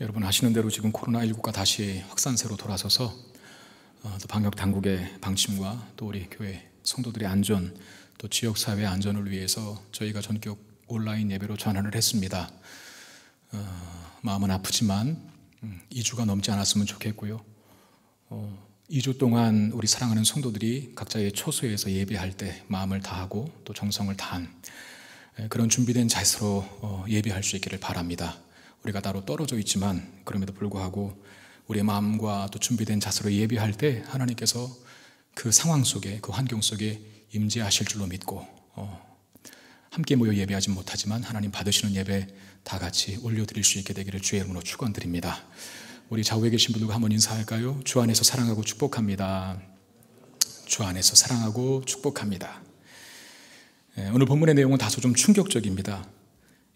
여러분 아시는 대로 지금 코로나19가 다시 확산세로 돌아서서 또 방역 당국의 방침과 또 우리 교회 성도들의 안전, 또 지역사회의 안전을 위해서 저희가 전격 온라인 예배로 전환을 했습니다. 마음은 아프지만 2주가 넘지 않았으면 좋겠고요. 2주 동안 우리 사랑하는 성도들이 각자의 처소에서 예배할 때 마음을 다하고 또 정성을 다한 그런 준비된 자세로 예배할 수 있기를 바랍니다. 우리가 따로 떨어져 있지만 그럼에도 불구하고 우리의 마음과 또 준비된 자세로 예배할 때 하나님께서 그 상황 속에, 그 환경 속에 임재하실 줄로 믿고 함께 모여 예배하지 못하지만 하나님 받으시는 예배 다 같이 올려드릴 수 있게 되기를 주의 이름으로 축원드립니다. 우리 좌우에 계신 분들과 한번 인사할까요? 주 안에서 사랑하고 축복합니다. 주 안에서 사랑하고 축복합니다. 오늘 본문의 내용은 다소 좀 충격적입니다.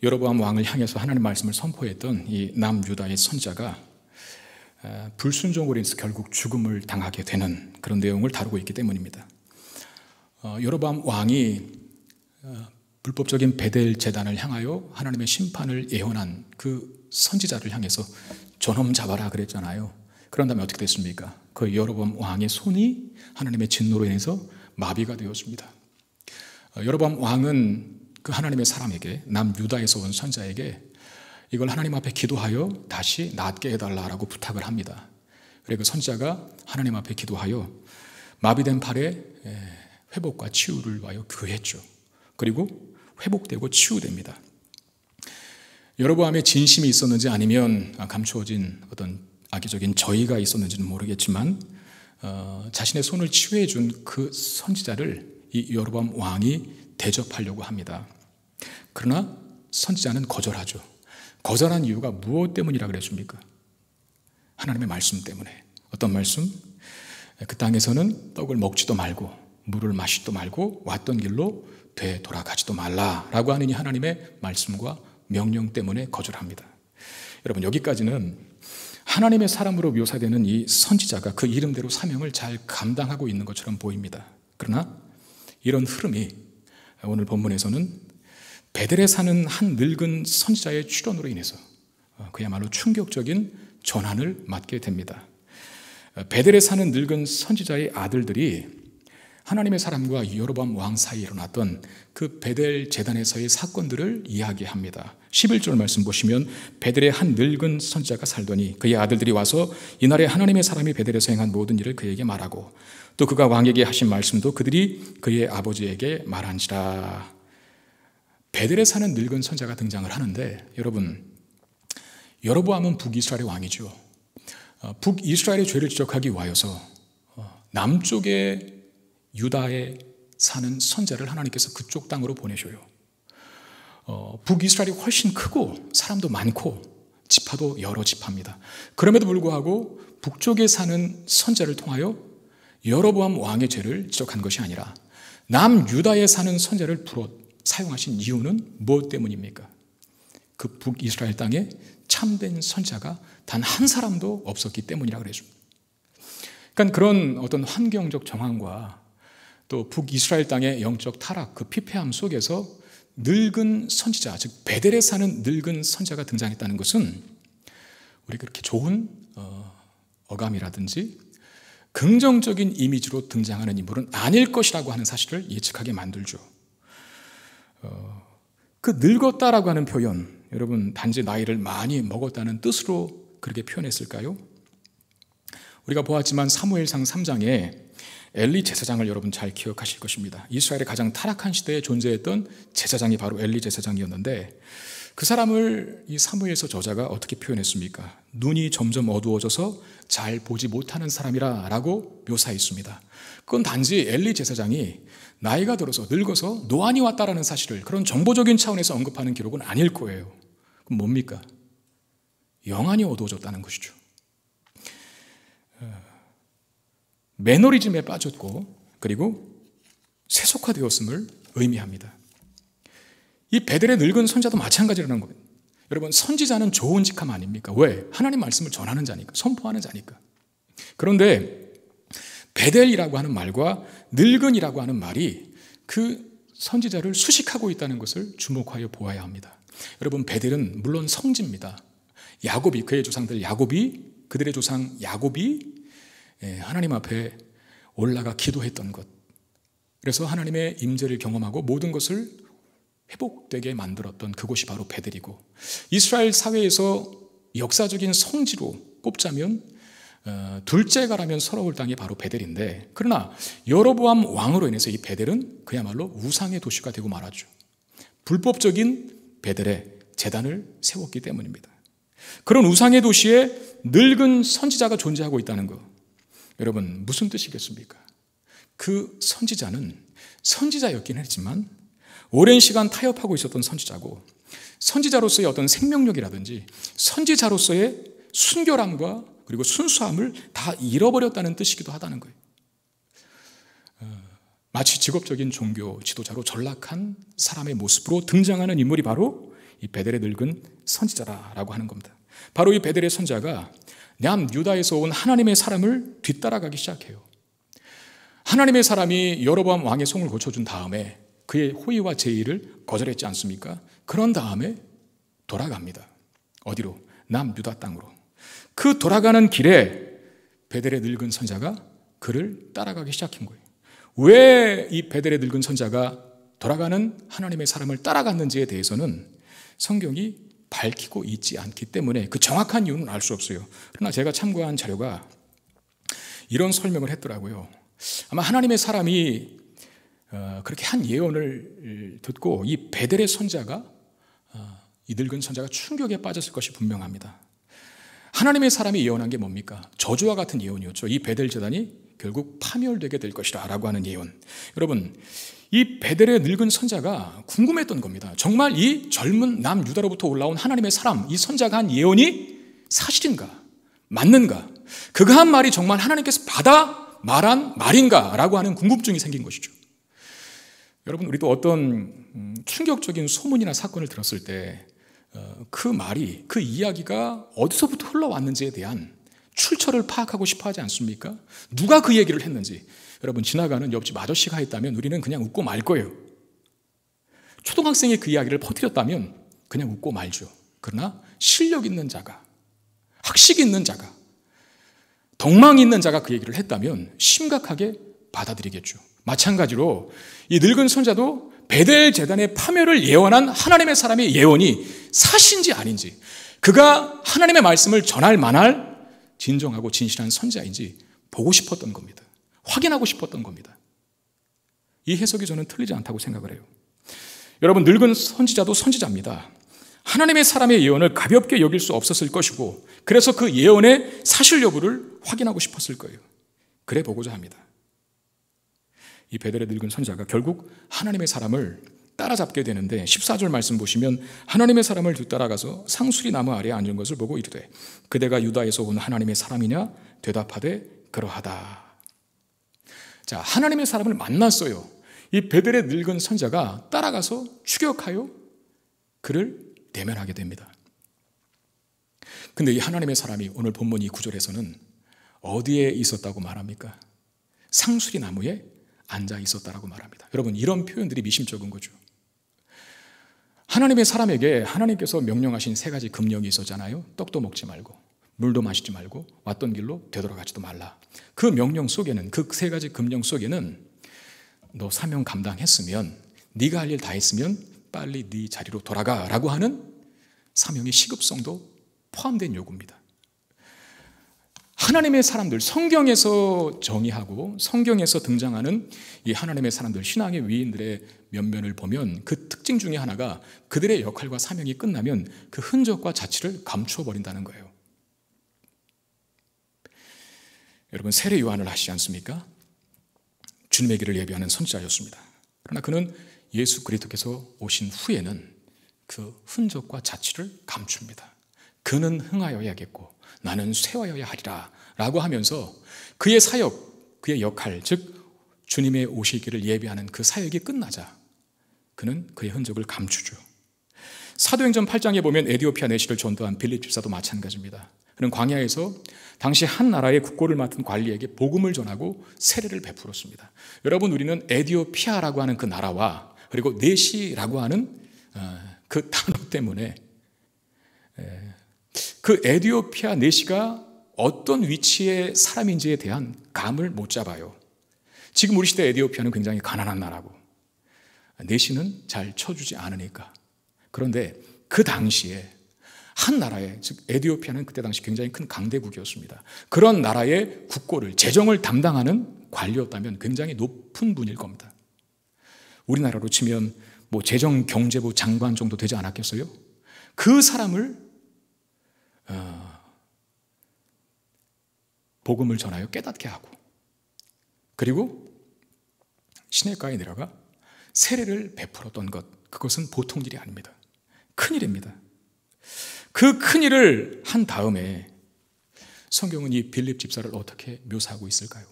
여로보암 왕을 향해서 하나님 말씀을 선포했던 이 남유다의 선자가 불순종으로 인해서 결국 죽음을 당하게 되는 그런 내용을 다루고 있기 때문입니다. 여로보암 왕이 불법적인 베델 제단을 향하여 하나님의 심판을 예언한 그 선지자를 향해서 저놈 잡아라 그랬잖아요. 그런 다음에 어떻게 됐습니까? 그 여로보암 왕의 손이 하나님의 진노로 인해서 마비가 되었습니다. 여로보암 왕은 그 하나님의 사람에게, 남유다에서 온 선자에게 이걸 하나님 앞에 기도하여 다시 낫게 해달라고 부탁을 합니다. 그리고 그 선자가 하나님 앞에 기도하여 마비된 팔에 회복과 치유를 위하여 기도했죠. 그리고 회복되고 치유됩니다. 여로보암의 진심이 있었는지 아니면 감추어진 어떤 악의적인 저의가 있었는지는 모르겠지만 자신의 손을 치유해 준 그 선지자를 이 여로보암 왕이 대접하려고 합니다. 그러나 선지자는 거절하죠. 거절한 이유가 무엇 되문이라 그랬습니까? 하나님의 말씀 때문에. 어떤 말씀? 그 땅에서는 떡을 먹지도 말고 물을 마시지도 말고 왔던 길로 되돌아가지도 말라라고 하는 이 하나님의 말씀과 명령 때문에 거절합니다. 여러분 여기까지는 하나님의 사람으로 묘사되는 이 선지자가 그 이름대로 사명을 잘 감당하고 있는 것처럼 보입니다. 그러나 이런 흐름이 오늘 본문에서는 베델에 사는 한 늙은 선지자의 출현으로 인해서 그야말로 충격적인 전환을 맞게 됩니다. 베델에 사는 늙은 선지자의 아들들이 하나님의 사람과 여로보암 왕 사이에 일어났던 그 베델 제단에서의 사건들을 이야기합니다. 11절 말씀 보시면 베델에 한 늙은 선지자가 살더니 그의 아들들이 와서 이날에 하나님의 사람이 베델에서 행한 모든 일을 그에게 말하고 또 그가 왕에게 하신 말씀도 그들이 그의 아버지에게 말한지라. 베델에 사는 늙은 선지자가 등장을 하는데 여러분 여로보암은 북이스라엘의 왕이죠. 북이스라엘의 죄를 지적하기 위하여서 남쪽에 유다에 사는 선지자를 하나님께서 그쪽 땅으로 보내셔요. 북이스라엘이 훨씬 크고 사람도 많고 지파도 여러 지파입니다. 그럼에도 불구하고 북쪽에 사는 선지자를 통하여 여로보암 왕의 죄를 지적한 것이 아니라 남유다에 사는 선지자를 사용하신 이유는 무엇 때문입니까? 그 북이스라엘 땅에 참된 선지자가 단 한 사람도 없었기 때문이라고 그랬습니다. 그러니까 그런 어떤 환경적 정황과 또 북이스라엘 땅의 영적 타락, 그 피폐함 속에서 늙은 선지자, 즉 베델에 사는 늙은 선지자가 등장했다는 것은 우리가 그렇게 좋은 어감이라든지 긍정적인 이미지로 등장하는 인물은 아닐 것이라고 하는 사실을 예측하게 만들죠. 그 늙었다라고 하는 표현, 여러분 단지 나이를 많이 먹었다는 뜻으로 그렇게 표현했을까요? 우리가 보았지만 사무엘상 3장에 엘리 제사장을 여러분 잘 기억하실 것입니다. 이스라엘의 가장 타락한 시대에 존재했던 제사장이 바로 엘리 제사장이었는데 그 사람을 이 사무엘서 저자가 어떻게 표현했습니까? 눈이 점점 어두워져서 잘 보지 못하는 사람이라 라고 묘사했습니다. 그건 단지 엘리 제사장이 나이가 들어서 늙어서 노안이 왔다라는 사실을 그런 정보적인 차원에서 언급하는 기록은 아닐 거예요. 그럼 뭡니까? 영안이 어두워졌다는 것이죠. 매너리즘에 빠졌고 그리고 세속화되었음을 의미합니다. 이 베델의 늙은 선지자도 마찬가지라는 겁니다. 여러분 선지자는 좋은 직함 아닙니까? 왜? 하나님 말씀을 전하는 자니까, 선포하는 자니까. 그런데 베델이라고 하는 말과 늙은이라고 하는 말이 그 선지자를 수식하고 있다는 것을 주목하여 보아야 합니다. 여러분 베델은 물론 성지입니다. 야곱이, 그의 조상들 야곱이, 그들의 조상 야곱이 하나님 앞에 올라가 기도했던 것, 그래서 하나님의 임재를 경험하고 모든 것을 회복되게 만들었던 그곳이 바로 베델이고, 이스라엘 사회에서 역사적인 성지로 꼽자면 둘째가라면 서러울 땅이 바로 베델인데, 그러나 여로보암 왕으로 인해서 이 베델은 그야말로 우상의 도시가 되고 말았죠. 불법적인 베델에 제단을 세웠기 때문입니다. 그런 우상의 도시에 늙은 선지자가 존재하고 있다는 것, 여러분 무슨 뜻이겠습니까? 그 선지자는 선지자였긴 했지만 오랜 시간 타협하고 있었던 선지자고, 선지자로서의 어떤 생명력이라든지 선지자로서의 순결함과 그리고 순수함을 다 잃어버렸다는 뜻이기도 하다는 거예요. 마치 직업적인 종교 지도자로 전락한 사람의 모습으로 등장하는 인물이 바로 이 베델의 늙은 선지자라고 하는 겁니다. 바로 이 베델의 선지자가 남유다에서 온 하나님의 사람을 뒤따라가기 시작해요. 하나님의 사람이 여로보암 왕의 송을 고쳐준 다음에 그의 호의와 제의를 거절했지 않습니까? 그런 다음에 돌아갑니다. 어디로? 남유다 땅으로. 그 돌아가는 길에 베델의 늙은 선지자가 그를 따라가기 시작한 거예요. 왜 이 베델의 늙은 선지자가 돌아가는 하나님의 사람을 따라갔는지에 대해서는 성경이 밝히고 있지 않기 때문에 그 정확한 이유는 알 수 없어요. 그러나 제가 참고한 자료가 이런 설명을 했더라고요. 아마 하나님의 사람이 그렇게 한 예언을 듣고 이 베델의 선지자가, 이 늙은 선지자가 충격에 빠졌을 것이 분명합니다. 하나님의 사람이 예언한 게 뭡니까? 저주와 같은 예언이었죠. 이 베델 제단이 결국 파멸되게 될 것이다 라고 하는 예언. 여러분, 이 베델의 늙은 선지자가 궁금했던 겁니다. 정말 이 젊은 남유다로부터 올라온 하나님의 사람, 이 선지자가 한 예언이 사실인가? 맞는가? 그가 한 말이 정말 하나님께서 받아 말한 말인가? 라고 하는 궁금증이 생긴 것이죠. 여러분, 우리도 어떤 충격적인 소문이나 사건을 들었을 때 그 말이, 그 이야기가 어디서부터 흘러왔는지에 대한 출처를 파악하고 싶어 하지 않습니까? 누가 그 얘기를 했는지. 여러분, 지나가는 옆집 아저씨가 했다면 우리는 그냥 웃고 말 거예요. 초등학생이 그 이야기를 퍼뜨렸다면 그냥 웃고 말죠. 그러나 실력 있는 자가, 학식 있는 자가, 덕망 있는 자가 그 얘기를 했다면 심각하게 받아들이겠죠. 마찬가지로 이 늙은 선자도 베델 제단의 파멸을 예언한 하나님의 사람의 예언이 사실인지 아닌지, 그가 하나님의 말씀을 전할 만할 진정하고 진실한 선지자인지 보고 싶었던 겁니다. 확인하고 싶었던 겁니다. 이 해석이 저는 틀리지 않다고 생각을 해요. 여러분, 늙은 선지자도 선지자입니다. 하나님의 사람의 예언을 가볍게 여길 수 없었을 것이고, 그래서 그 예언의 사실 여부를 확인하고 싶었을 거예요. 그래 보고자 합니다. 이 베델의 늙은 선지자가 결국 하나님의 사람을 따라잡게 되는데, 14절 말씀 보시면 하나님의 사람을 뒤따라가서 상수리 나무 아래에 앉은 것을 보고 이르되 그대가 유다에서 온 하나님의 사람이냐? 대답하되 그러하다. 자, 하나님의 사람을 만났어요. 이 베델의 늙은 선지자가 따라가서 추격하여 그를 대면하게 됩니다. 근데 이 하나님의 사람이 오늘 본문 이 구절에서는 어디에 있었다고 말합니까? 상수리 나무에 앉아 있었다라고 말합니다. 여러분, 이런 표현들이 미심쩍은 거죠. 하나님의 사람에게 하나님께서 명령하신 세 가지 금령이 있었잖아요. 떡도 먹지 말고, 물도 마시지 말고, 왔던 길로 되돌아가지도 말라. 그 명령 속에는, 그 세 가지 금령 속에는 너 사명 감당했으면, 네가 할 일 다 했으면 빨리 네 자리로 돌아가라고 하는 사명의 시급성도 포함된 요구입니다. 하나님의 사람들, 성경에서 정의하고 성경에서 등장하는 이 하나님의 사람들, 신앙의 위인들의 면면을 보면 그 특징 중에 하나가 그들의 역할과 사명이 끝나면 그 흔적과 자취를 감추어 버린다는 거예요. 여러분, 세례 요한을 아시지 않습니까? 주님의 길을 예비하는 선지자였습니다. 그러나 그는 예수 그리스도께서 오신 후에는 그 흔적과 자취를 감춥니다. 그는 흥하여야겠고 나는 쇠하여야 하리라 라고 하면서 그의 사역, 그의 역할, 즉 주님의 오시기를 예비하는 그 사역이 끝나자 그는 그의 흔적을 감추죠. 사도행전 8장에 보면 에디오피아 내시를 전도한 빌립 집사도 마찬가지입니다. 그는 광야에서 당시 한 나라의 국고를 맡은 관리에게 복음을 전하고 세례를 베풀었습니다. 여러분, 우리는 에디오피아라고 하는 그 나라와 그리고 내시라고 하는 그 단어 때문에 그 에디오피아 내시가 어떤 위치의 사람인지에 대한 감을 못 잡아요. 지금 우리 시대 에디오피아는 굉장히 가난한 나라고 내시는 잘 쳐주지 않으니까. 그런데 그 당시에 한 나라에, 즉 에디오피아는 그때 당시 굉장히 큰 강대국이었습니다. 그런 나라의 국고를, 재정을 담당하는 관리였다면 굉장히 높은 분일 겁니다. 우리나라로 치면 뭐 재정경제부 장관 정도 되지 않았겠어요? 그 사람을 복음을 전하여 깨닫게 하고, 그리고 시냇가에 내려가 세례를 베풀었던 것, 그것은 보통 일이 아닙니다. 큰일입니다. 그 큰일을 한 다음에 성경은 이 빌립 집사를 어떻게 묘사하고 있을까요?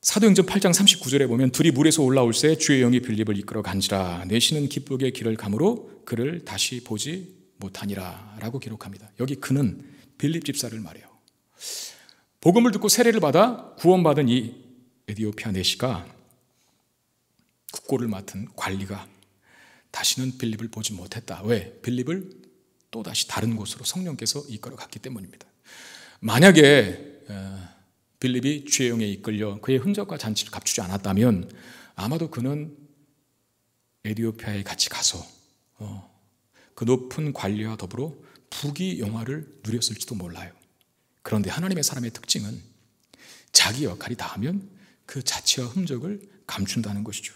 사도행전 8장 39절에 보면 둘이 물에서 올라올새 주의 영이 빌립을 이끌어 간지라 내시는 기쁘게 길을 가므로 그를 다시 보지 못하니라 라고 기록합니다. 여기 그는 빌립 집사를 말해요. 복음을 듣고 세례를 받아 구원받은 이 에디오피아 내시가 국고를 맡은 관리가 다시는 빌립을 보지 못했다. 왜? 빌립을 또다시 다른 곳으로 성령께서 이끌어 갔기 때문입니다. 만약에 빌립이 주의 영에 이끌려 그의 흔적과 잔치를 감추지 않았다면 아마도 그는 에디오피아에 같이 가서 그 높은 관리와 더불어 부귀 영화를 누렸을지도 몰라요. 그런데 하나님의 사람의 특징은 자기 역할이 다하면 그 자취와 흔적을 감춘다는 것이죠.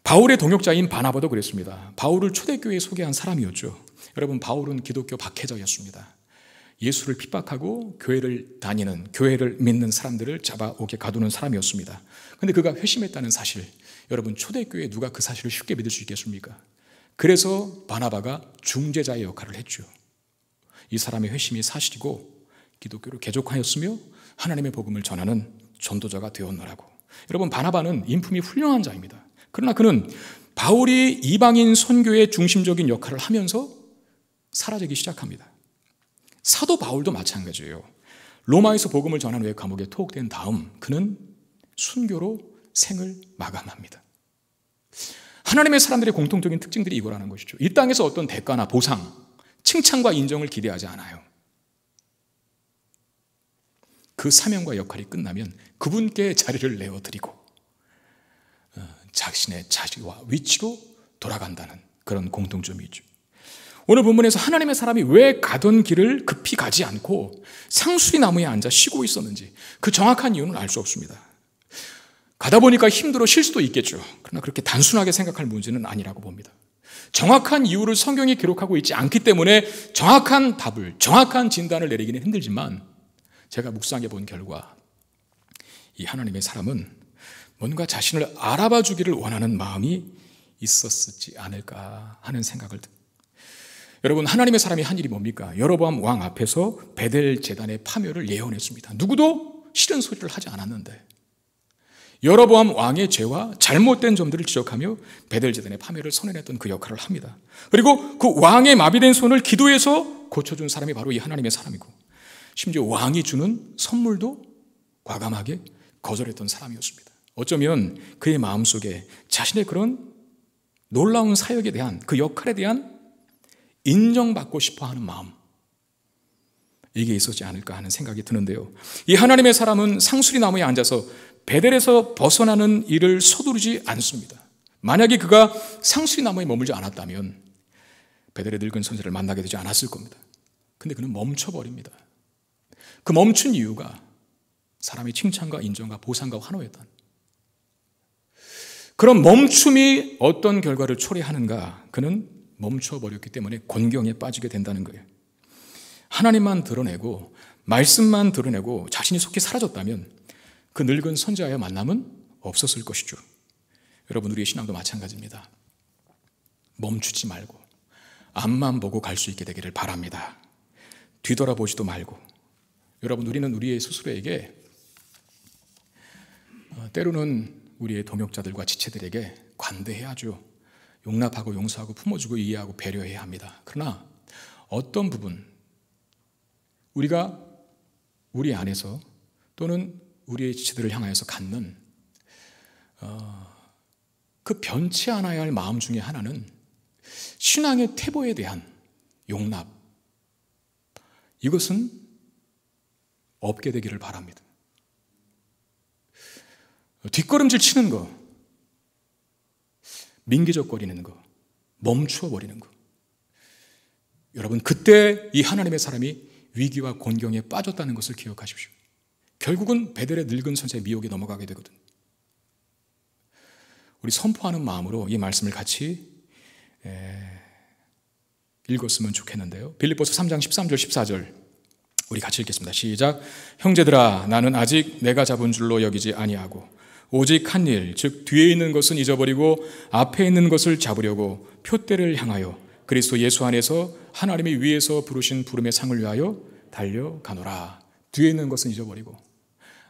바울의 동역자인 바나바도 그랬습니다. 바울을 초대교회에 소개한 사람이었죠. 여러분, 바울은 기독교 박해자였습니다. 예수를 핍박하고 교회를 믿는 사람들을 잡아오게 가두는 사람이었습니다. 그런데 그가 회심했다는 사실, 여러분, 초대교회에 누가 그 사실을 쉽게 믿을 수 있겠습니까? 그래서 바나바가 중재자의 역할을 했죠. 이 사람의 회심이 사실이고 기독교를 개족하였으며 하나님의 복음을 전하는 전도자가 되었노라고. 여러분, 바나바는 인품이 훌륭한 자입니다. 그러나 그는 바울이 이방인 선교의 중심적인 역할을 하면서 사라지기 시작합니다. 사도 바울도 마찬가지예요. 로마에서 복음을 전한 후에 감옥에 투옥된 다음 그는 순교로 생을 마감합니다. 하나님의 사람들의 공통적인 특징들이 이거라는 것이죠. 이 땅에서 어떤 대가나 보상, 칭찬과 인정을 기대하지 않아요. 그 사명과 역할이 끝나면 그분께 자리를 내어드리고 자신의 자리와 위치로 돌아간다는 그런 공통점이 있죠. 오늘 본문에서 하나님의 사람이 왜 가던 길을 급히 가지 않고 상수리 나무에 앉아 쉬고 있었는지 그 정확한 이유는 알 수 없습니다. 가다 보니까 힘들어 쉴 수도 있겠죠. 그러나 그렇게 단순하게 생각할 문제는 아니라고 봅니다. 정확한 이유를 성경이 기록하고 있지 않기 때문에 정확한 답을, 정확한 진단을 내리기는 힘들지만 제가 묵상해 본 결과 이 하나님의 사람은 뭔가 자신을 알아봐 주기를 원하는 마음이 있었지 않을까 하는 생각을 여러분, 하나님의 사람이 한 일이 뭡니까? 여로보암 왕 앞에서 베델 제단의 파멸을 예언했습니다. 누구도 싫은 소리를 하지 않았는데 여로보암 왕의 죄와 잘못된 점들을 지적하며 베델 제단의 파멸을 선언했던 그 역할을 합니다. 그리고 그 왕의 마비된 손을 기도해서 고쳐준 사람이 바로 이 하나님의 사람이고, 심지어 왕이 주는 선물도 과감하게 거절했던 사람이었습니다. 어쩌면 그의 마음속에 자신의 그런 놀라운 사역에 대한, 그 역할에 대한 인정받고 싶어하는 마음, 이게 있었지 않을까 하는 생각이 드는데요. 이 하나님의 사람은 상수리 나무에 앉아서 베델에서 벗어나는 일을 서두르지 않습니다. 만약에 그가 상수리 나무에 머물지 않았다면 베델의 늙은 선지자를 만나게 되지 않았을 겁니다. 근데 그는 멈춰버립니다. 그 멈춘 이유가 사람의 칭찬과 인정과 보상과 환호였다. 그런 멈춤이 어떤 결과를 초래하는가? 그는 멈춰버렸기 때문에 곤경에 빠지게 된다는 거예요. 하나님만 드러내고 말씀만 드러내고 자신이 속히 사라졌다면 그 늙은 선지자와의 만남은 없었을 것이죠. 여러분, 우리의 신앙도 마찬가지입니다. 멈추지 말고 앞만 보고 갈 수 있게 되기를 바랍니다. 뒤돌아보지도 말고. 여러분, 우리는 우리의 스스로에게 때로는 우리의 동역자들과 지체들에게 관대해야죠. 용납하고 용서하고 품어주고 이해하고 배려해야 합니다. 그러나 어떤 부분, 우리가 우리 안에서 또는 우리의 지체들을 향하여서 갖는 그 변치 않아야 할 마음 중에 하나는 신앙의 태보에 대한 용납, 이것은 없게 되기를 바랍니다. 뒷걸음질 치는 거, 민기적거리는 거, 멈추어 버리는 거. 여러분, 그때 이 하나님의 사람이 위기와 곤경에 빠졌다는 것을 기억하십시오. 결국은 베델의 늙은 선지자의 미혹에 넘어가게 되거든요. 우리 선포하는 마음으로 이 말씀을 같이 읽었으면 좋겠는데요. 빌립보서 3장 13절 14절 우리 같이 읽겠습니다. 시작. 형제들아, 나는 아직 내가 잡은 줄로 여기지 아니하고 오직 한 일, 즉 뒤에 있는 것은 잊어버리고 앞에 있는 것을 잡으려고 표대를 향하여 그리스도 예수 안에서 하나님이 위에서 부르신 부름의 상을 위하여 달려가노라. 뒤에 있는 것은 잊어버리고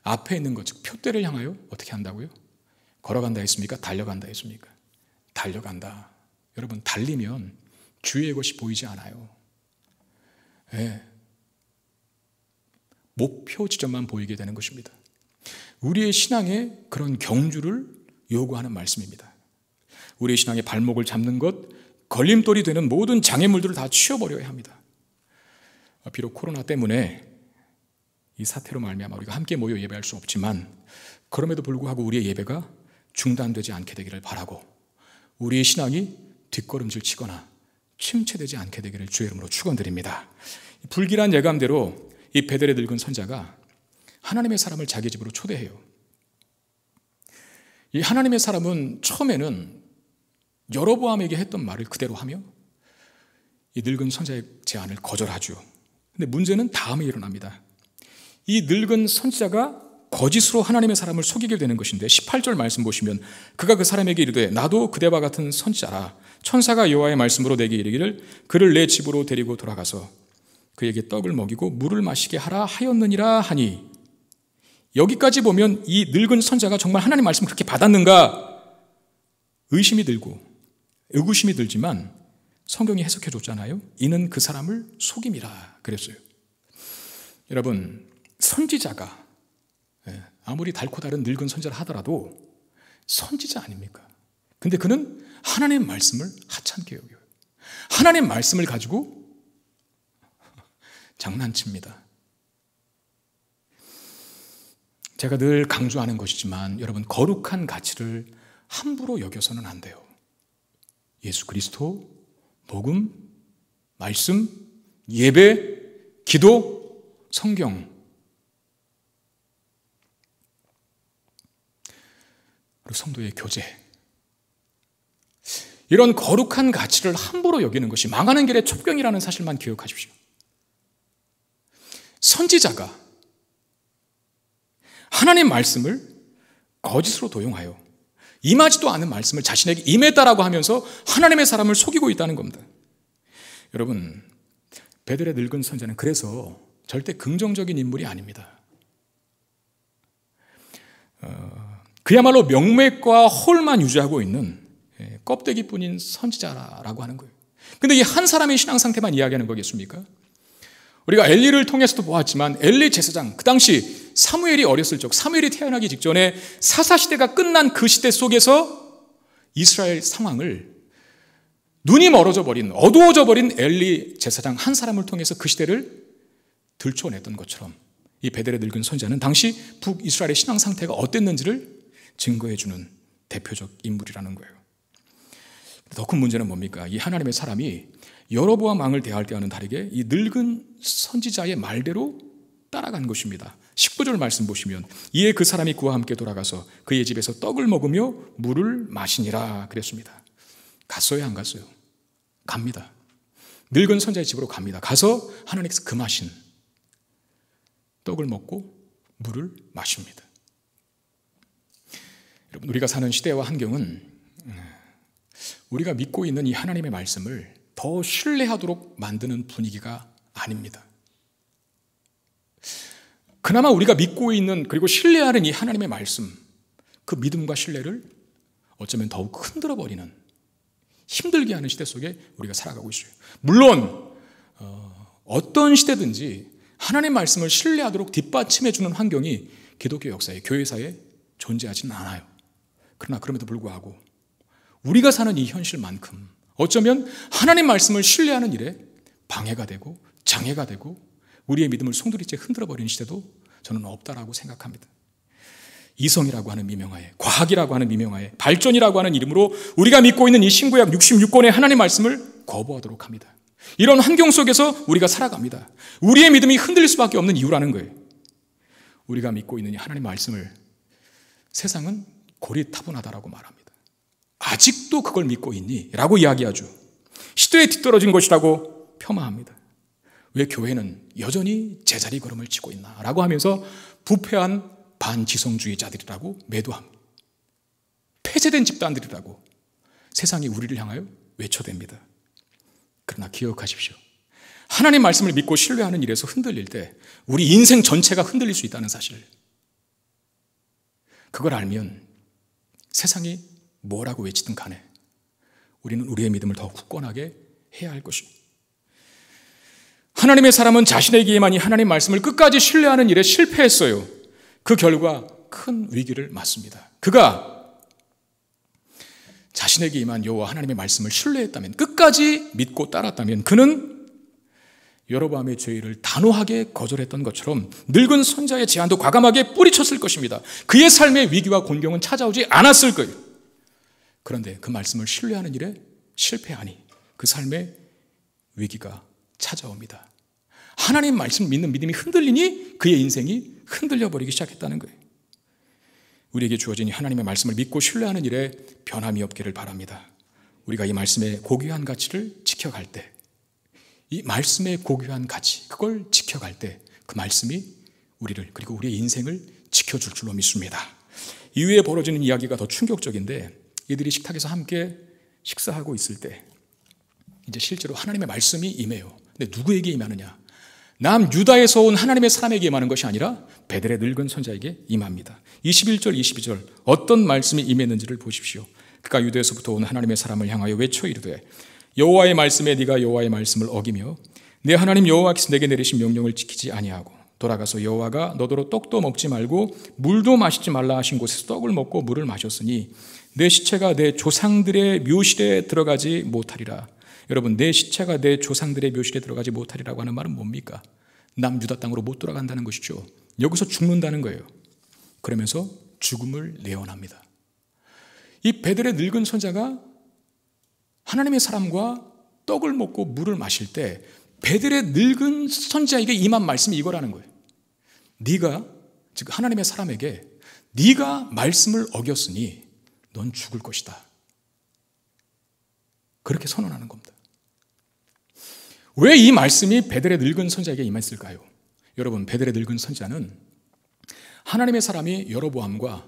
앞에 있는 것, 즉 표대를 향하여 어떻게 한다고요? 걸어간다 했습니까? 달려간다 했습니까? 달려간다. 여러분, 달리면 주위의 것이 보이지 않아요. 네. 목표 지점만 보이게 되는 것입니다. 우리의 신앙에 그런 경주를 요구하는 말씀입니다. 우리의 신앙의 발목을 잡는 것, 걸림돌이 되는 모든 장애물들을 다 치워버려야 합니다. 비록 코로나 때문에 이 사태로 말미암아 우리가 함께 모여 예배할 수 없지만 그럼에도 불구하고 우리의 예배가 중단되지 않게 되기를 바라고 우리의 신앙이 뒷걸음질 치거나 침체되지 않게 되기를 주의 이름으로 축원드립니다. 불길한 예감대로 이 베델의 늙은 선자가 하나님의 사람을 자기 집으로 초대해요. 이 하나님의 사람은 처음에는 여로보암에게 했던 말을 그대로 하며 이 늙은 선자의 제안을 거절하죠. 근데 문제는 다음에 일어납니다. 이 늙은 선지자가 거짓으로 하나님의 사람을 속이게 되는 것인데 18절 말씀 보시면 그가 그 사람에게 이르되 나도 그대와 같은 선지자라 천사가 여호와의 말씀으로 내게 이르기를 그를 내 집으로 데리고 돌아가서 그에게 떡을 먹이고 물을 마시게 하라 하였느니라 하니, 여기까지 보면 이 늙은 선지자가 정말 하나님 말씀을 그렇게 받았는가 의심이 들고 의구심이 들지만 성경이 해석해 줬잖아요. 이는 그 사람을 속임이라 그랬어요. 여러분, 선지자가 아무리 달고 다른 늙은 선지자를 하더라도 선지자 아닙니까? 근데 그는 하나님의 말씀을 하찮게 여겨요. 하나님의 말씀을 가지고 장난칩니다. 제가 늘 강조하는 것이지만 여러분, 거룩한 가치를 함부로 여겨서는 안 돼요. 예수 그리스도, 복음, 말씀, 예배, 기도, 성경, 그리고 성도의 교제, 이런 거룩한 가치를 함부로 여기는 것이 망하는 길의 첩경이라는 사실만 기억하십시오. 선지자가 하나님 말씀을 거짓으로 도용하여 임하지도 않은 말씀을 자신에게 임했다라고 하면서 하나님의 사람을 속이고 있다는 겁니다. 여러분, 베델의 늙은 선지자는 그래서 절대 긍정적인 인물이 아닙니다. 그야말로 명맥과 홀만 유지하고 있는 껍데기뿐인 선지자라고 하는 거예요. 그런데 이 한 사람의 신앙 상태만 이야기하는 거겠습니까? 우리가 엘리를 통해서도 보았지만 엘리 제사장, 그 당시 사무엘이 어렸을 적, 사무엘이 태어나기 직전에 사사시대가 끝난 그 시대 속에서 이스라엘 상황을 눈이 멀어져 버린, 어두워져 버린 엘리 제사장 한 사람을 통해서 그 시대를 들춰냈던 것처럼 이 베델의 늙은 선지자는 당시 북이스라엘의 신앙 상태가 어땠는지를 증거해주는 대표적 인물이라는 거예요. 더 큰 문제는 뭡니까? 이 하나님의 사람이 여로보암 왕을 대할 때와는 다르게 이 늙은 선지자의 말대로 따라간 것입니다. 19절 말씀 보시면 이에 그 사람이 그와 함께 돌아가서 그의 집에서 떡을 먹으며 물을 마시니라 그랬습니다. 갔어요, 안 갔어요? 갑니다. 늙은 선지자의 집으로 갑니다. 가서 하나님께서 금하신 떡을 먹고 물을 마십니다. 여러분, 우리가 사는 시대와 환경은 우리가 믿고 있는 이 하나님의 말씀을 더 신뢰하도록 만드는 분위기가 아닙니다. 그나마 우리가 믿고 있는, 그리고 신뢰하는 이 하나님의 말씀, 그 믿음과 신뢰를 어쩌면 더욱 흔들어버리는, 힘들게 하는 시대 속에 우리가 살아가고 있어요. 물론 어떤 시대든지 하나님의 말씀을 신뢰하도록 뒷받침해주는 환경이 기독교 역사에, 교회사에 존재하지는 않아요. 그러나 그럼에도 불구하고 우리가 사는 이 현실만큼 어쩌면 하나님 말씀을 신뢰하는 일에 방해가 되고 장애가 되고 우리의 믿음을 송두리째 흔들어버리는 시대도 저는 없다라고 생각합니다. 이성이라고 하는 미명하에, 과학이라고 하는 미명하에, 발전이라고 하는 이름으로 우리가 믿고 있는 이 신구약 66권의 하나님 말씀을 거부하도록 합니다. 이런 환경 속에서 우리가 살아갑니다. 우리의 믿음이 흔들릴 수밖에 없는 이유라는 거예요. 우리가 믿고 있는 이 하나님 말씀을 세상은 고리타분하다라고 말합니다. 아직도 그걸 믿고 있니? 라고 이야기하죠. 시대에 뒤떨어진 것이라고 폄하합니다. 왜 교회는 여전히 제자리 걸음을 치고 있나? 라고 하면서 부패한 반지성주의자들이라고 매도합니다. 폐쇄된 집단들이라고 세상이 우리를 향하여 외쳐댑니다. 그러나 기억하십시오. 하나님 말씀을 믿고 신뢰하는 일에서 흔들릴 때 우리 인생 전체가 흔들릴 수 있다는 사실. 그걸 알면 세상이 뭐라고 외치든 간에 우리는 우리의 믿음을 더 굳건하게 해야 할 것입니다. 하나님의 사람은 자신에게만이 하나님 말씀을 끝까지 신뢰하는 일에 실패했어요. 그 결과 큰 위기를 맞습니다. 그가 자신에게 임한 여호와 하나님의 말씀을 신뢰했다면, 끝까지 믿고 따랐다면 그는 여로보암의 죄를 단호하게 거절했던 것처럼 늙은 선자의 제안도 과감하게 뿌리쳤을 것입니다. 그의 삶의 위기와 곤경은 찾아오지 않았을 거예요. 그런데 그 말씀을 신뢰하는 일에 실패하니 그 삶의 위기가 찾아옵니다. 하나님 말씀 믿는 믿음이 흔들리니 그의 인생이 흔들려 버리기 시작했다는 거예요. 우리에게 주어진 이 하나님의 말씀을 믿고 신뢰하는 일에 변함이 없기를 바랍니다. 우리가 이 말씀의 고귀한 가치를 지켜갈 때, 이 말씀의 고귀한 가치, 그걸 지켜갈 때 그 말씀이 우리를, 그리고 우리의 인생을 지켜줄 줄로 믿습니다. 이후에 벌어지는 이야기가 더 충격적인데, 이들이 식탁에서 함께 식사하고 있을 때 이제 실제로 하나님의 말씀이 임해요. 근데 누구에게 임하느냐? 남유다에서 온 하나님의 사람에게 임하는 것이 아니라 베델의 늙은 선자에게 임합니다. 21절 22절 어떤 말씀이 임했는지를 보십시오. 그가 유대에서부터 온 하나님의 사람을 향하여 외쳐 이르되 여호와의 말씀에 네가 여호와의 말씀을 어기며 내 하나님 여호와께서 내게 내리신 명령을 지키지 아니하고 돌아가서 여호와가 너더러 떡도 먹지 말고 물도 마시지 말라 하신 곳에서 떡을 먹고 물을 마셨으니 내 시체가 내 조상들의 묘실에 들어가지 못하리라. 여러분, 내 시체가 내 조상들의 묘실에 들어가지 못하리라고 하는 말은 뭡니까? 남유다 땅으로 못 돌아간다는 것이죠. 여기서 죽는다는 거예요. 그러면서 죽음을 내어납니다. 이 베델의 늙은 선자가 하나님의 사람과 떡을 먹고 물을 마실 때 베델의 늙은 선자에게 임한 말씀이 이거라는 거예요. 네가, 즉 하나님의 사람에게 네가 말씀을 어겼으니 넌 죽을 것이다. 그렇게 선언하는 겁니다. 왜 이 말씀이 베델의 늙은 선자에게 임했을까요? 여러분, 베델의 늙은 선자는 하나님의 사람이 여로보암과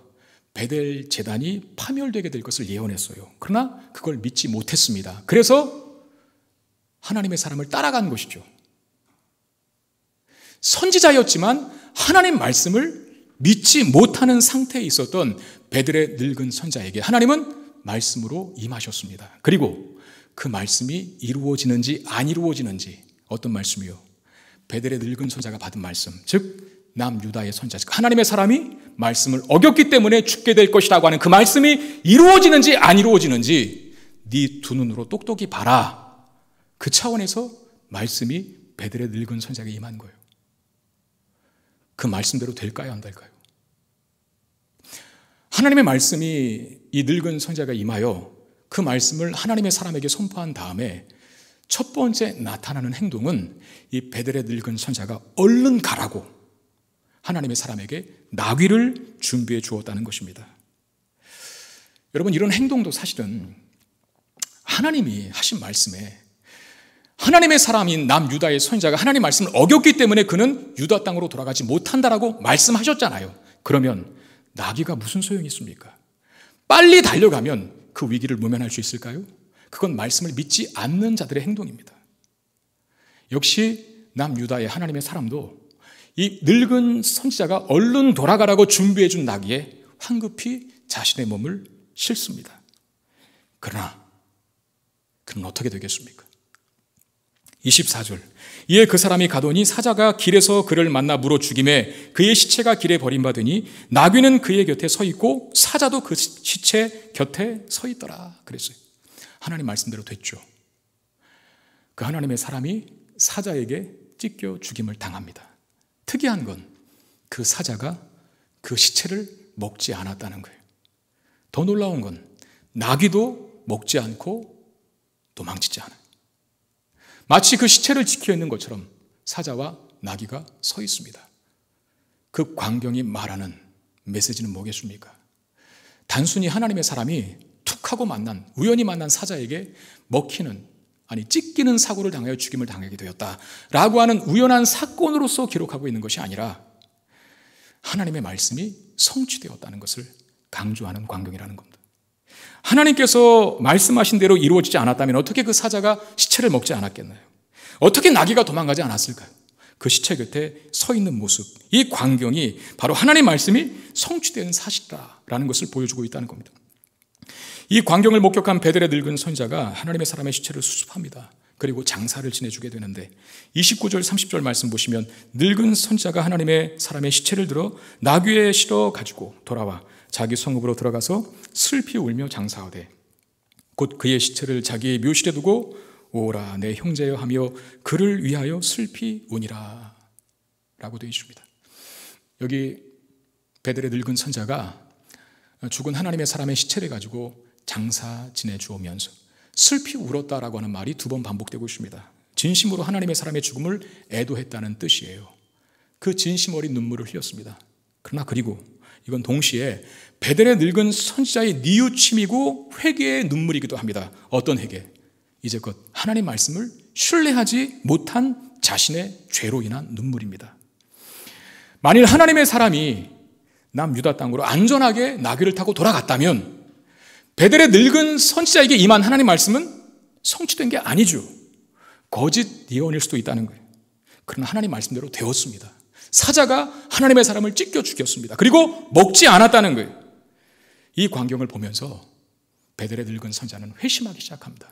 베델 제단이 파멸되게 될 것을 예언했어요. 그러나 그걸 믿지 못했습니다. 그래서 하나님의 사람을 따라간 것이죠. 선지자였지만 하나님 말씀을 믿지 못하는 상태에 있었던 베델의 늙은 선자에게 하나님은 말씀으로 임하셨습니다. 그리고 그 말씀이 이루어지는지 안 이루어지는지, 어떤 말씀이요? 베델의 늙은 선자가 받은 말씀, 즉 남유다의 선자, 즉 하나님의 사람이 말씀을 어겼기 때문에 죽게 될 것이라고 하는 그 말씀이 이루어지는지 안 이루어지는지 네 두 눈으로 똑똑히 봐라. 그 차원에서 말씀이 베델의 늙은 선자에게 임한 거예요. 그 말씀대로 될까요, 안 될까요? 하나님의 말씀이 이 늙은 선자가 임하여 그 말씀을 하나님의 사람에게 선포한 다음에 첫 번째 나타나는 행동은 이 베델의 늙은 선자가 얼른 가라고 하나님의 사람에게 나귀를 준비해 주었다는 것입니다. 여러분, 이런 행동도 사실은 하나님이 하신 말씀에 하나님의 사람인 남유다의 선자가 하나님 말씀을 어겼기 때문에 그는 유다 땅으로 돌아가지 못한다라고 말씀하셨잖아요. 그러면 나귀가 무슨 소용이 있습니까? 빨리 달려가면 그 위기를 모면할 수 있을까요? 그건 말씀을 믿지 않는 자들의 행동입니다. 역시 남유다의 하나님의 사람도 이 늙은 선지자가 얼른 돌아가라고 준비해 준 나귀에 황급히 자신의 몸을 싣습니다. 그러나 그는 어떻게 되겠습니까? 24절 이에 그 사람이 가더니 사자가 길에서 그를 만나 물어 죽임에 그의 시체가 길에 버림받으니 나귀는 그의 곁에 서 있고 사자도 그 시체 곁에 서 있더라 그랬어요. 하나님 말씀대로 됐죠. 그 하나님의 사람이 사자에게 찢겨 죽임을 당합니다. 특이한 건 그 사자가 그 시체를 먹지 않았다는 거예요. 더 놀라운 건 나귀도 먹지 않고 도망치지 않아요. 마치 그 시체를 지켜 있는 것처럼 사자와 나귀가 서 있습니다. 그 광경이 말하는 메시지는 뭐겠습니까? 단순히 하나님의 사람이 툭 하고 우연히 만난 사자에게 찢기는 사고를 당하여 죽임을 당하게 되었다라고 하는 우연한 사건으로서 기록하고 있는 것이 아니라 하나님의 말씀이 성취되었다는 것을 강조하는 광경이라는 겁니다. 하나님께서 말씀하신 대로 이루어지지 않았다면 어떻게 그 사자가 시체를 먹지 않았겠나요? 어떻게 나귀가 도망가지 않았을까요? 그 시체 곁에 서 있는 모습, 이 광경이 바로 하나님의 말씀이 성취되는 사실이라는 것을 보여주고 있다는 겁니다. 이 광경을 목격한 베델의 늙은 선지자가 하나님의 사람의 시체를 수습합니다. 그리고 장사를 지내주게 되는데 29절 30절 말씀 보시면 늙은 선지자가 하나님의 사람의 시체를 들어 나귀에 실어 가지고 돌아와 자기 성읍으로 들어가서 슬피 울며 장사하되 곧 그의 시체를 자기의 묘실에 두고 오라 내 형제여 하며 그를 위하여 슬피 우니라 라고 되어 있습니다. 여기 베델의 늙은 선지자가 죽은 하나님의 사람의 시체를 가지고 장사 지내주오면서 슬피 울었다라고 하는 말이 2번 반복되고 있습니다. 진심으로 하나님의 사람의 죽음을 애도했다는 뜻이에요. 그 진심 어린 눈물을 흘렸습니다. 그러나 그리고 이건 동시에 베델의 늙은 선지자의 뉘우침이고 회개의 눈물이기도 합니다. 어떤 회개? 이제껏 하나님 말씀을 신뢰하지 못한 자신의 죄로 인한 눈물입니다. 만일 하나님의 사람이 남유다 땅으로 안전하게 나귀를 타고 돌아갔다면 베델의 늙은 선지자에게 임한 하나님 말씀은 성취된 게 아니죠. 거짓 예언일 수도 있다는 거예요. 그러나 하나님 말씀대로 되었습니다. 사자가 하나님의 사람을 찢겨 죽였습니다. 그리고 먹지 않았다는 거예요. 이 광경을 보면서 베델의 늙은 선지자는 회심하기 시작합니다.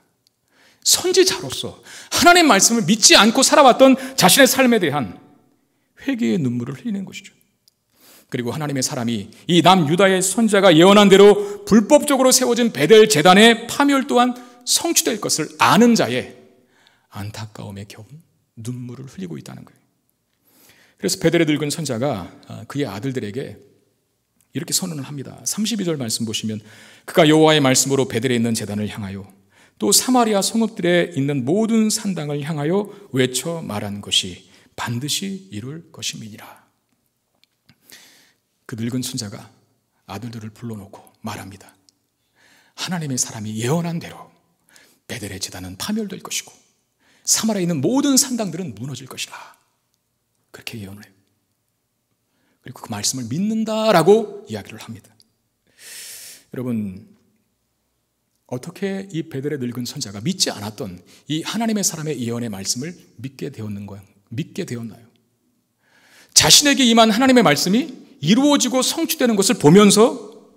선지자로서 하나님 말씀을 믿지 않고 살아왔던 자신의 삶에 대한 회개의 눈물을 흘리는 것이죠. 그리고 하나님의 사람이 이 남유다의 선지자가 예언한 대로 불법적으로 세워진 베델 제단의 파멸 또한 성취될 것을 아는 자의 안타까움에 겨운 눈물을 흘리고 있다는 거예요. 그래서 베델의 늙은 선지자가 그의 아들들에게 이렇게 선언을 합니다. 32절 말씀 보시면 그가 여호와의 말씀으로 베델에 있는 제단을 향하여 또 사마리아 성읍들에 있는 모든 산당을 향하여 외쳐 말한 것이 반드시 이룰 것임이니라. 그 늙은 선지자가 아들들을 불러놓고 말합니다. 하나님의 사람이 예언한 대로 베델의 제단은 파멸될 것이고 사마리아에 있는 모든 산당들은 무너질 것이라. 그렇게 예언을 해요. 그리고 그 말씀을 믿는다라고 이야기를 합니다. 여러분, 어떻게 이 베델의 늙은 선지자가 믿지 않았던 이 하나님의 사람의 예언의 말씀을 믿게 되었나요? 자신에게 임한 하나님의 말씀이 이루어지고 성취되는 것을 보면서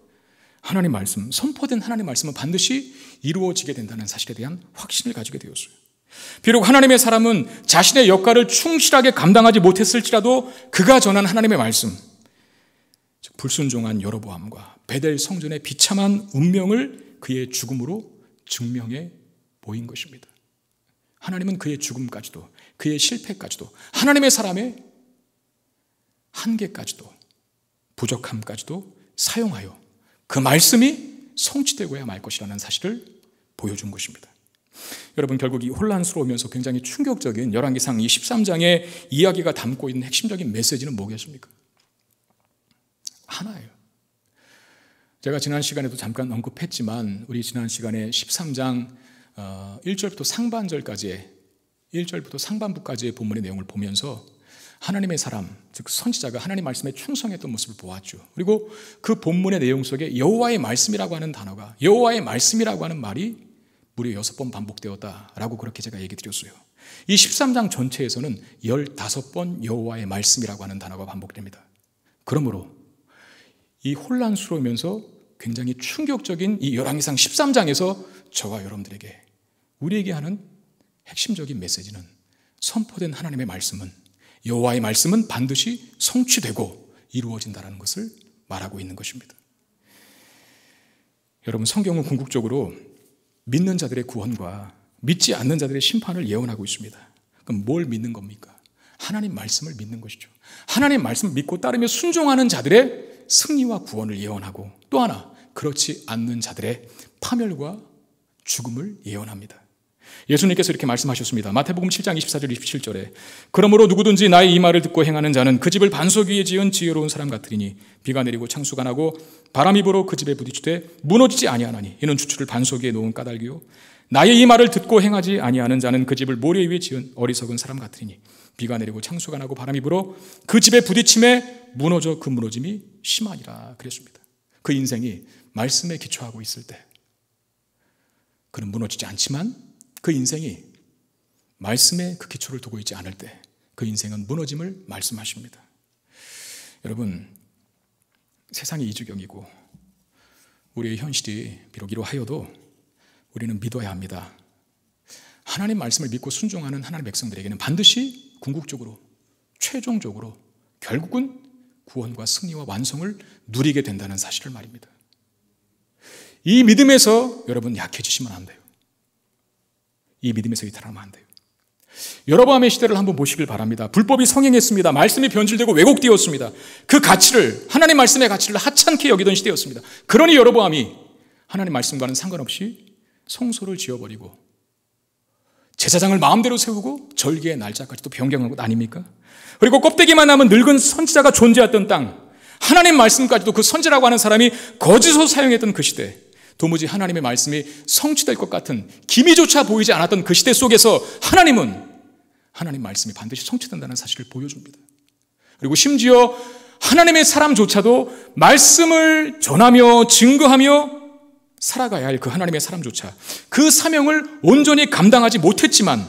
하나님 말씀, 선포된 하나님 말씀은 반드시 이루어지게 된다는 사실에 대한 확신을 가지게 되었어요. 비록 하나님의 사람은 자신의 역할을 충실하게 감당하지 못했을지라도 그가 전한 하나님의 말씀, 즉 불순종한 여로보암과 베델 성전의 비참한 운명을 그의 죽음으로 증명해 보인 것입니다. 하나님은 그의 죽음까지도 그의 실패까지도 하나님의 사람의 한계까지도 부족함까지도 사용하여 그 말씀이 성취되고야 말 것이라는 사실을 보여준 것입니다. 여러분, 결국 이 혼란스러우면서 굉장히 충격적인 열왕기상 이 13장의 이야기가 담고 있는 핵심적인 메시지는 뭐겠습니까? 하나예요. 제가 지난 시간에도 잠깐 언급했지만 우리 지난 시간에 13장 1절부터 상반절까지의 1절부터 상반부까지의 본문의 내용을 보면서 하나님의 사람, 즉 선지자가 하나님 말씀에 충성했던 모습을 보았죠. 그리고 그 본문의 내용 속에 여호와의 말씀이라고 하는 단어가, 여호와의 말씀이라고 하는 말이 무려 6번 반복되었다라고 그렇게 제가 얘기 드렸어요. 이 13장 전체에서는 15번 여호와의 말씀이라고 하는 단어가 반복됩니다. 그러므로 이 혼란스러우면서 굉장히 충격적인 이 열왕기상 13장에서 저와 여러분들에게, 우리에게 하는 핵심적인 메시지는 선포된 하나님의 말씀은, 여호와의 말씀은 반드시 성취되고 이루어진다는 것을 말하고 있는 것입니다. 여러분, 성경은 궁극적으로 믿는 자들의 구원과 믿지 않는 자들의 심판을 예언하고 있습니다. 그럼 뭘 믿는 겁니까? 하나님 말씀을 믿는 것이죠. 하나님 말씀을 믿고 따르며 순종하는 자들의 승리와 구원을 예언하고, 또 하나 그렇지 않는 자들의 파멸과 죽음을 예언합니다. 예수님께서 이렇게 말씀하셨습니다. 마태복음 7장 24절 27절에 그러므로 누구든지 나의 이 말을 듣고 행하는 자는 그 집을 반석 위에 지은 지혜로운 사람 같으리니 비가 내리고 창수가 나고 바람이 불어 그 집에 부딪히되 무너지지 아니하나니 이는 주추를 반석 위에 놓은 까닭이요 나의 이 말을 듣고 행하지 아니하는 자는 그 집을 모래 위에 지은 어리석은 사람 같으리니 비가 내리고 창수가 나고 바람이 불어 그 집에 부딪힘에 무너져 그 무너짐이 심하니라 그랬습니다. 그 인생이 말씀에 기초하고 있을 때 그는 무너지지 않지만, 그 인생이 말씀에 그 기초를 두고 있지 않을 때 그 인생은 무너짐을 말씀하십니다. 여러분, 세상이 이주경이고 우리의 현실이 비록 이러하여도 우리는 믿어야 합니다. 하나님 말씀을 믿고 순종하는 하나님의 백성들에게는 반드시 궁극적으로, 최종적으로 결국은 구원과 승리와 완성을 누리게 된다는 사실을 말입니다. 이 믿음에서 여러분 약해지시면 안 돼요. 이 믿음에서 이탈하면 안 돼요. 여로보암의 시대를 한번 보시길 바랍니다. 불법이 성행했습니다. 말씀이 변질되고 왜곡되었습니다. 그 가치를, 하나님 말씀의 가치를 하찮게 여기던 시대였습니다. 그러니 여로보암이 하나님 말씀과는 상관없이 성소를 지어버리고 제사장을 마음대로 세우고 절기의 날짜까지도 변경한 것 아닙니까? 그리고 껍데기만 남은 늙은 선지자가 존재했던 땅, 하나님 말씀까지도 그 선지라고 하는 사람이 거짓으로 사용했던 그 시대, 도무지 하나님의 말씀이 성취될 것 같은 기미조차 보이지 않았던 그 시대 속에서 하나님은 하나님 말씀이 반드시 성취된다는 사실을 보여줍니다. 그리고 심지어 하나님의 사람조차도 말씀을 전하며 증거하며 살아가야 할 그 하나님의 사람조차 그 사명을 온전히 감당하지 못했지만,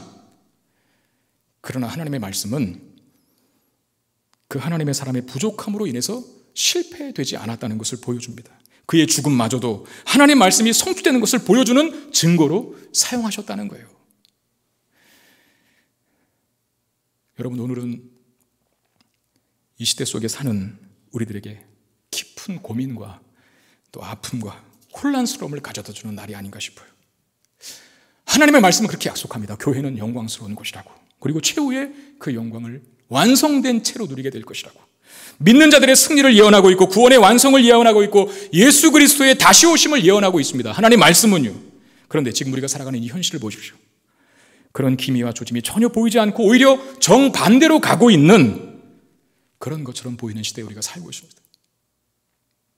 그러나 하나님의 말씀은 그 하나님의 사람의 부족함으로 인해서 실패되지 않았다는 것을 보여줍니다. 그의 죽음마저도 하나님 말씀이 성취되는 것을 보여주는 증거로 사용하셨다는 거예요. 여러분, 오늘은 이 시대 속에 사는 우리들에게 깊은 고민과 또 아픔과 혼란스러움을 가져다주는 날이 아닌가 싶어요. 하나님의 말씀은 그렇게 약속합니다. 교회는 영광스러운 곳이라고. 그리고 최후의 그 영광을 완성된 채로 누리게 될 것이라고. 믿는 자들의 승리를 예언하고 있고 구원의 완성을 예언하고 있고 예수 그리스도의 다시 오심을 예언하고 있습니다. 하나님 말씀은요. 그런데 지금 우리가 살아가는 이 현실을 보십시오. 그런 기미와 조짐이 전혀 보이지 않고 오히려 정반대로 가고 있는 그런 것처럼 보이는 시대에 우리가 살고 있습니다.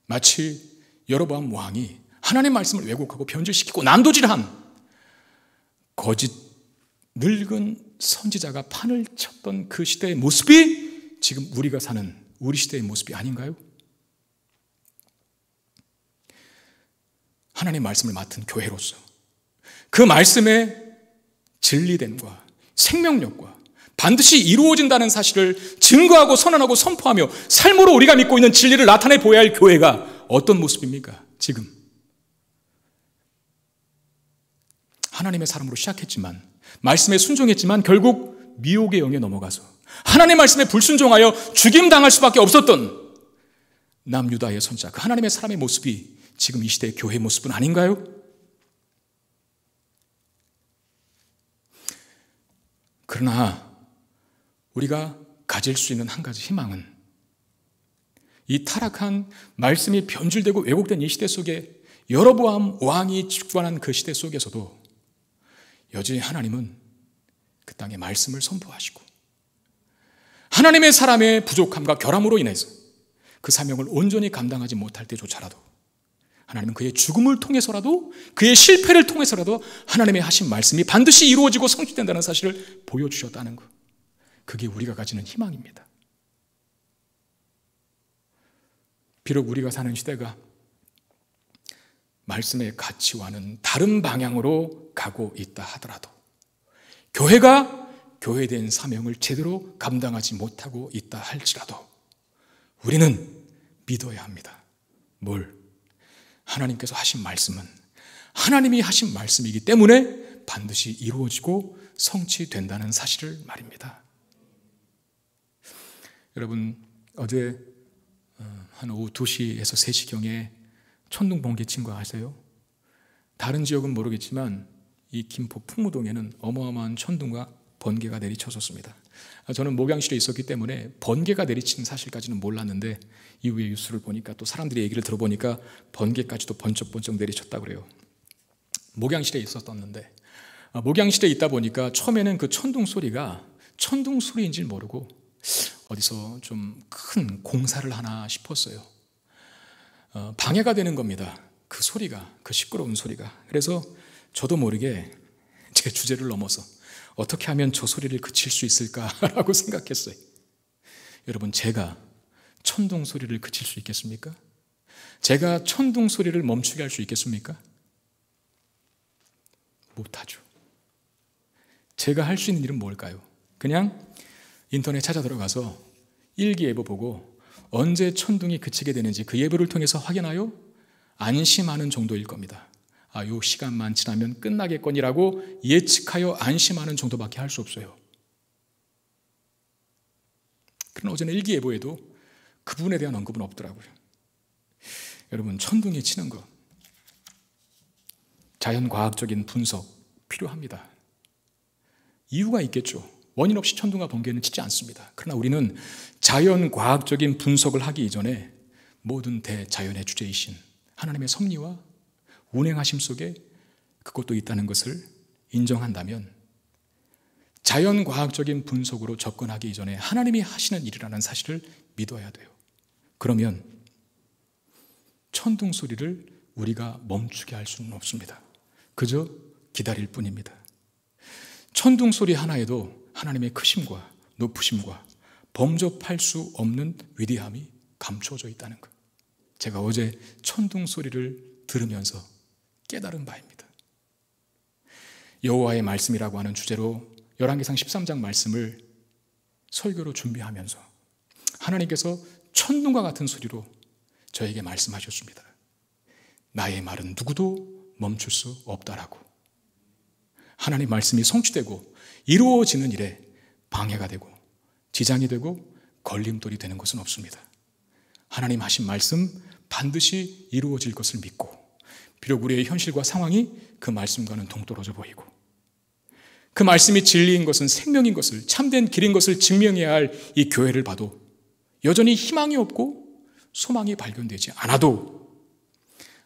마치 여로보암 왕이 하나님 말씀을 왜곡하고 변질시키고 난도질한 거짓 늙은 선지자가 판을 쳤던 그 시대의 모습이 지금 우리가 사는 우리 시대의 모습이 아닌가요? 하나님 말씀을 맡은 교회로서 그 말씀의 진리됨과 생명력과 반드시 이루어진다는 사실을 증거하고 선언하고 선포하며 삶으로 우리가 믿고 있는 진리를 나타내 보여야 할 교회가 어떤 모습입니까? 지금 하나님의 사람으로 시작했지만, 말씀에 순종했지만 결국 미혹의 영에 넘어가서 하나님의 말씀에 불순종하여 죽임당할 수밖에 없었던 남유다의 선지자, 그 하나님의 사람의 모습이 지금 이 시대의 교회의 모습은 아닌가요? 그러나 우리가 가질 수 있는 한 가지 희망은 이 타락한 말씀이 변질되고 왜곡된 이 시대 속에 여로보암 왕이 집권한 그 시대 속에서도 여전히 하나님은 그 땅에 말씀을 선포하시고 하나님의 사람의 부족함과 결함으로 인해서 그 사명을 온전히 감당하지 못할 때조차라도 하나님은 그의 죽음을 통해서라도 그의 실패를 통해서라도 하나님의 하신 말씀이 반드시 이루어지고 성취된다는 사실을 보여주셨다는 것, 그게 우리가 가지는 희망입니다. 비록 우리가 사는 시대가 말씀의 가치와는 다른 방향으로 가고 있다 하더라도 교회가 교회된 사명을 제대로 감당하지 못하고 있다 할지라도 우리는 믿어야 합니다. 뭘? 하나님께서 하신 말씀은 하나님이 하신 말씀이기 때문에 반드시 이루어지고 성취된다는 사실을 말입니다. 여러분, 어제 한 오후 2시에서 3시경에 천둥 번개 친 거 아세요? 다른 지역은 모르겠지만 이 김포 풍무동에는 어마어마한 천둥과 번개가 내리쳐졌습니다. 저는 목양실에 있었기 때문에 번개가 내리치는 사실까지는 몰랐는데 이후에 뉴스를 보니까 또 사람들이 얘기를 들어보니까 번개까지도 번쩍번쩍 내리쳤다고 그래요. 목양실에 있었었는데 목양실에 있다 보니까 처음에는 그 천둥 소리가 천둥 소리인지 모르고 어디서 좀 큰 공사를 하나 싶었어요. 방해가 되는 겁니다. 그 소리가, 그 시끄러운 소리가. 그래서 저도 모르게 제 주제를 넘어서 어떻게 하면 저 소리를 그칠 수 있을까라고 생각했어요. 여러분, 제가 천둥 소리를 그칠 수 있겠습니까? 제가 천둥 소리를 멈추게 할 수 있겠습니까? 못하죠. 제가 할 수 있는 일은 뭘까요? 그냥 인터넷 찾아 들어가서 일기예보 보고 언제 천둥이 그치게 되는지 그 예보를 통해서 확인하여 안심하는 정도일 겁니다. 요 시간만 지나면 끝나겠거니라고 예측하여 안심하는 정도밖에 할 수 없어요. 그러나 어제는 일기예보에도 그 부분에 대한 언급은 없더라고요. 여러분, 천둥이 치는 것, 자연과학적인 분석 필요합니다. 이유가 있겠죠. 원인 없이 천둥과 번개는 치지 않습니다. 그러나 우리는 자연과학적인 분석을 하기 이전에 모든 대자연의 주제이신 하나님의 섭리와 운행하심 속에 그것도 있다는 것을 인정한다면 자연과학적인 분석으로 접근하기 이전에 하나님이 하시는 일이라는 사실을 믿어야 돼요. 그러면 천둥 소리를 우리가 멈추게 할 수는 없습니다. 그저 기다릴 뿐입니다. 천둥 소리 하나에도 하나님의 크심과 높으심과 범접할 수 없는 위대함이 감추어져 있다는 것. 제가 어제 천둥 소리를 들으면서 깨달은 바입니다. 여호와의 말씀이라고 하는 주제로 열왕기상 13장 말씀을 설교로 준비하면서 하나님께서 천둥과 같은 소리로 저에게 말씀하셨습니다. 나의 말은 누구도 멈출 수 없다라고. 하나님 말씀이 성취되고 이루어지는 일에 방해가 되고 지장이 되고 걸림돌이 되는 것은 없습니다. 하나님 하신 말씀 반드시 이루어질 것을 믿고, 비록 우리의 현실과 상황이 그 말씀과는 동떨어져 보이고 그 말씀이 진리인 것은 생명인 것을, 참된 길인 것을 증명해야 할 이 교회를 봐도 여전히 희망이 없고 소망이 발견되지 않아도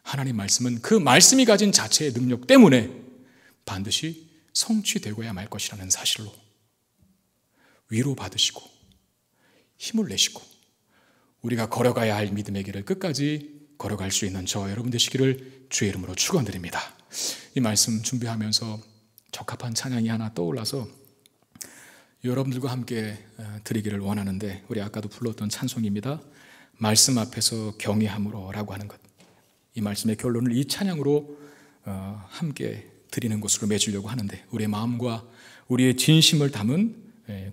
하나님 말씀은 그 말씀이 가진 자체의 능력 때문에 반드시 성취되고야 말 것이라는 사실로 위로받으시고 힘을 내시고 우리가 걸어가야 할 믿음의 길을 끝까지 걸어갈 수 있는 저와 여러분 되시기를 주의 이름으로 축원드립니다. 이 말씀 준비하면서 적합한 찬양이 하나 떠올라서 여러분들과 함께 드리기를 원하는데, 우리 아까도 불렀던 찬송입니다. 말씀 앞에서 경외함으로 라고 하는 것. 이 말씀의 결론을 이 찬양으로 함께 드리는 것으로 맺으려고 하는데, 우리의 마음과 우리의 진심을 담은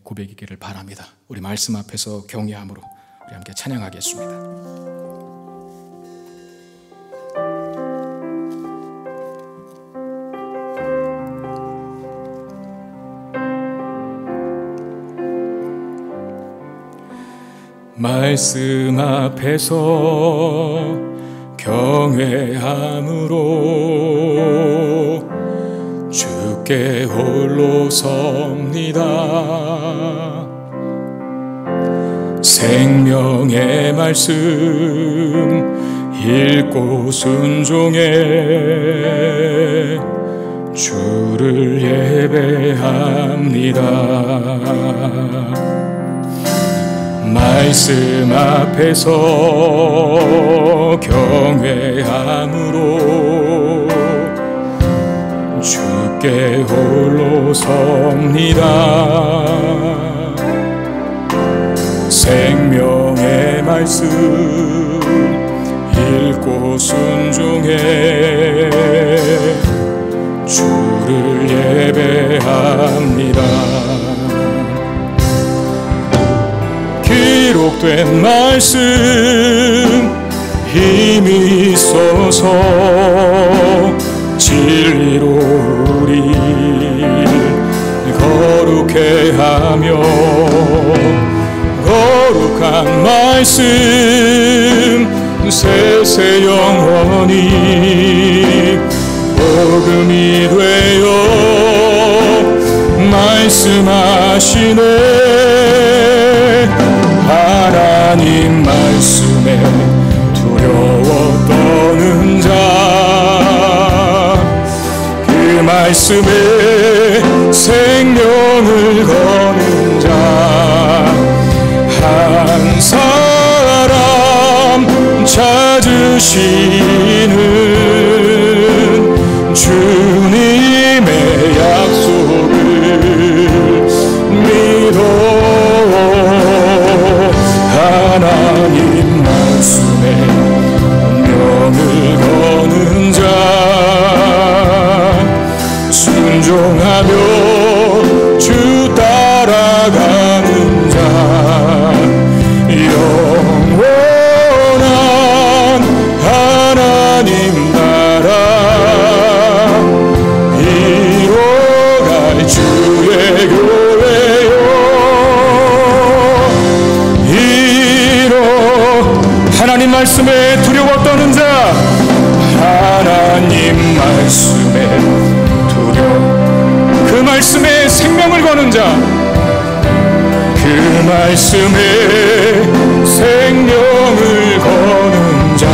고백이기를 바랍니다. 우리 말씀 앞에서 경외함으로 우리 함께 찬양하겠습니다. 말씀 앞에서 경외함으로 주께 홀로 섭니다. 생명의 말씀 읽고 순종해 주를 예배합니다. 말씀 앞에서 경외함으로 주께 홀로 섭니다. 생명의 말씀 읽고 순종해 주를 예배합니다. 기록된 말씀 힘이 있어서 진리로 우리 거룩해 하며 거룩한 말씀 세세 영원히 복음이 되어 말씀 말씀하시네. 하나님 말씀에 두려워 떠는 자, 그 말씀에 생명을 거는 자, 한 사람 찾으시는 주님의 약속을 믿어. 하나님 말씀에 운명을 거는 자, 순종하며 주 따라가는 자, 영원한 하나님 나라 이뤄갈 주의 교회요. 하나님 말씀에 두려워 떠는 자, 하나님 말씀에 그 말씀에 생명을 거는 자, 그 말씀에 생명을 거는 자,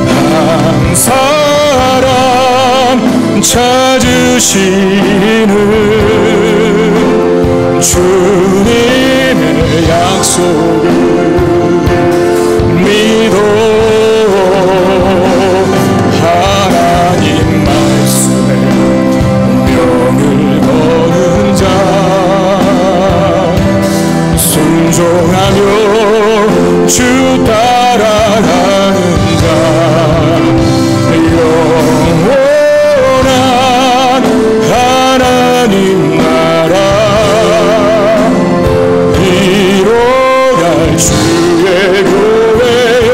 한 사람 찾으시는 주님의 약속을 믿어. 하나님 말씀에 운명을 거는 자, 순종하며 주 따라가는 자, 영원한 하나님 나라 이뤄갈 주의 교회요.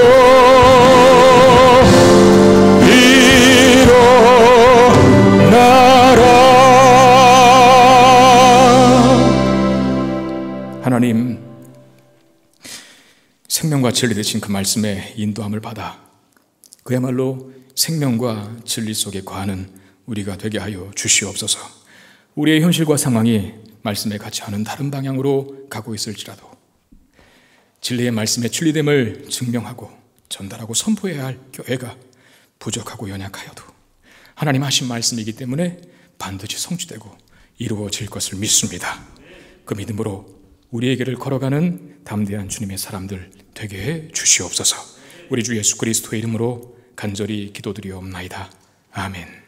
하나님, 생명과 진리 되신 그 말씀에 인도함을 받아 그야말로 생명과 진리 속에 거하는 우리가 되게 하여 주시옵소서. 우리의 현실과 상황이 말씀에 같이 하는 다른 방향으로 가고 있을지라도 진리의 말씀의 진리됨을 증명하고 전달하고 선포해야 할 교회가 부족하고 연약하여도 하나님 하신 말씀이기 때문에 반드시 성취되고 이루어질 것을 믿습니다. 그 믿음으로 우리의 길을 걸어가는 담대한 주님의 사람들 되게 해 주시옵소서. 우리 주 예수 그리스도의 이름으로 간절히 기도드리옵나이다. 아멘.